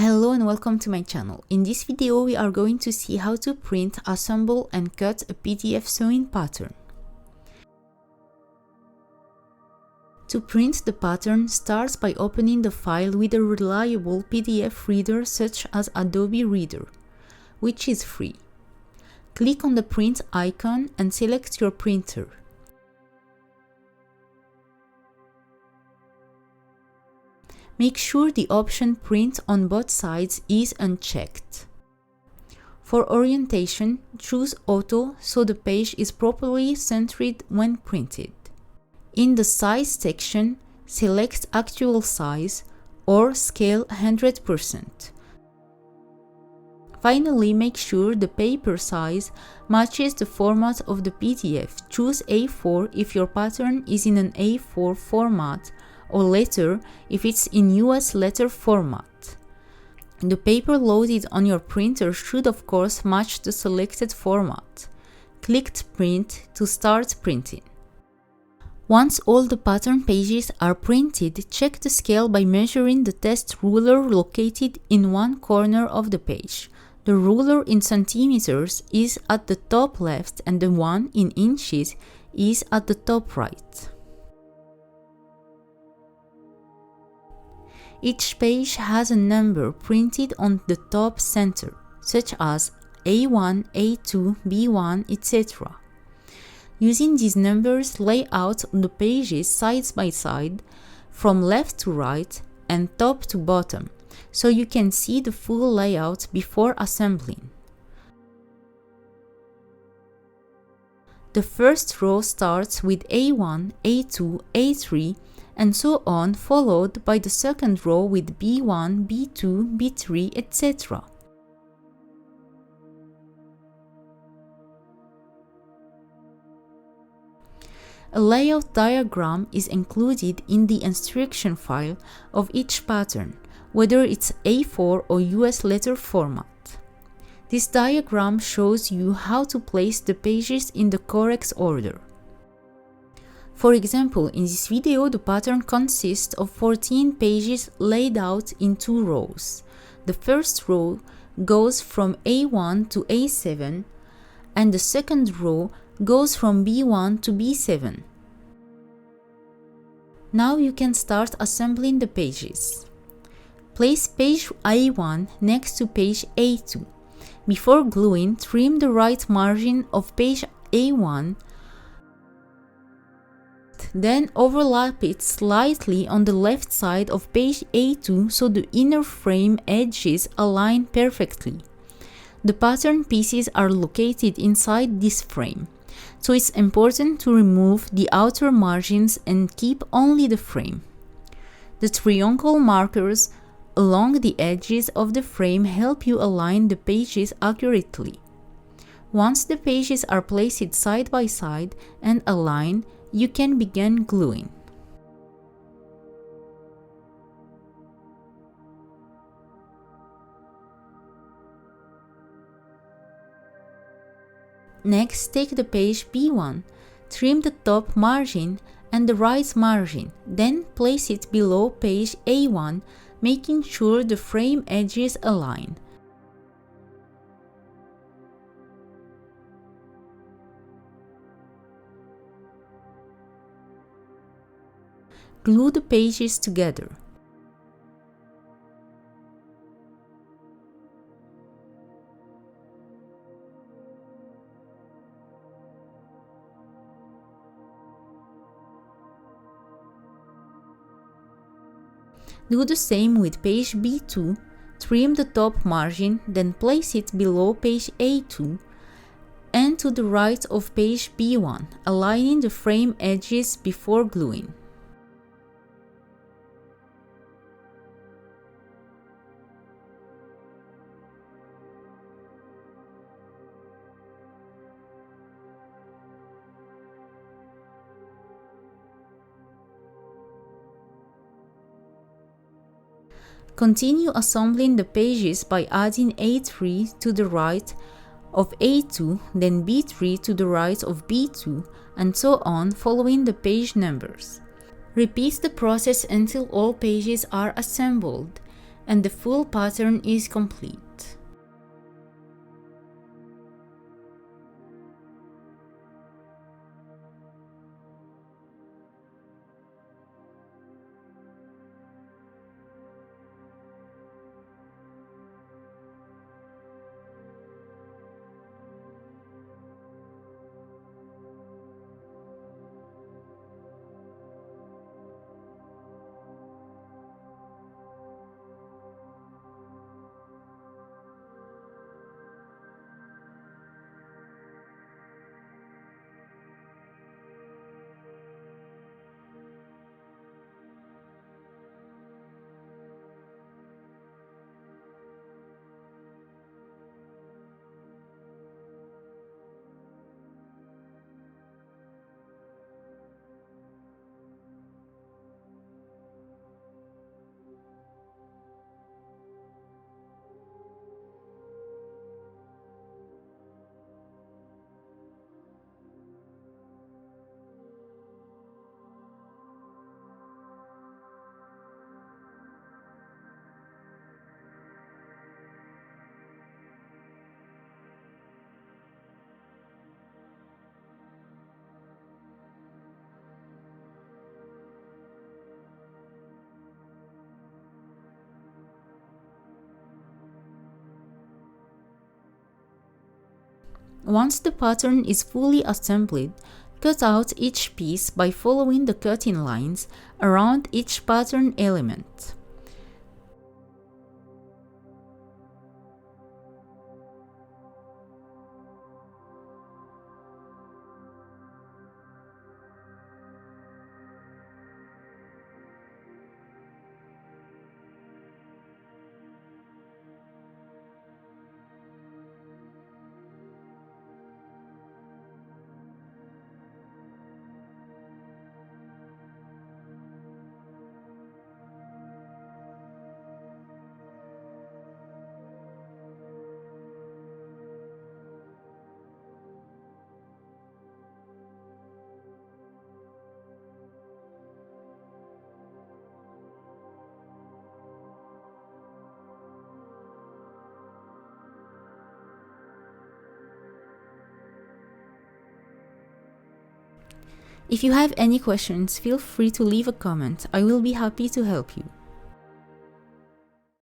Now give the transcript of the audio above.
Hello and welcome to my channel. In this video we are going to see how to print, assemble and cut a PDF sewing pattern. To print the pattern, start by opening the file with a reliable PDF reader such as Adobe Reader, which is free. Click on the print icon and select your printer. Make sure the option Print on both sides is unchecked. For orientation, choose Auto so the page is properly centered when printed. In the Size section, select Actual Size or Scale 100%. Finally, make sure the paper size matches the format of the PDF. Choose A4 if your pattern is in an A4 format, or letter if it's in US letter format. The paper loaded on your printer should of course match the selected format. Click Print to start printing. Once all the pattern pages are printed, check the scale by measuring the test ruler located in one corner of the page. The ruler in centimeters is at the top left and the one in inches is at the top right. Each page has a number printed on the top center, such as A1, A2, B1, etc. Using these numbers, lay out the pages side by side, from left to right and top to bottom, so you can see the full layout before assembling. The first row starts with A1, A2, A3, and so on, followed by the second row with B1, B2, B3, etc. A layout diagram is included in the instruction file of each pattern, whether it's A4 or US letter format. This diagram shows you how to place the pages in the correct order. For example, in this video, the pattern consists of 14 pages laid out in 2 rows. The first row goes from A1 to A7, and the second row goes from B1 to B7. Now you can start assembling the pages. Place page A1 next to page A2. Before gluing, trim the right margin of page A1, then overlap it slightly on the left side of page A2 so the inner frame edges align perfectly. The pattern pieces are located inside this frame, so it's important to remove the outer margins and keep only the frame. The triangle markers along the edges of the frame help you align the pages accurately. Once the pages are placed side by side and aligned, you can begin gluing. Next, take the page B1, trim the top margin and the right margin, then place it below page A1, making sure the frame edges align. Glue the pages together. Do the same with page B2, trim the top margin, then place it below page A2 and to the right of page B1, aligning the frame edges before gluing. Continue assembling the pages by adding A3 to the right of A2, then B3 to the right of B2, and so on, following the page numbers. Repeat the process until all pages are assembled, and the full pattern is complete. Once the pattern is fully assembled, cut out each piece by following the cutting lines around each pattern element. If you have any questions, feel free to leave a comment. I will be happy to help you.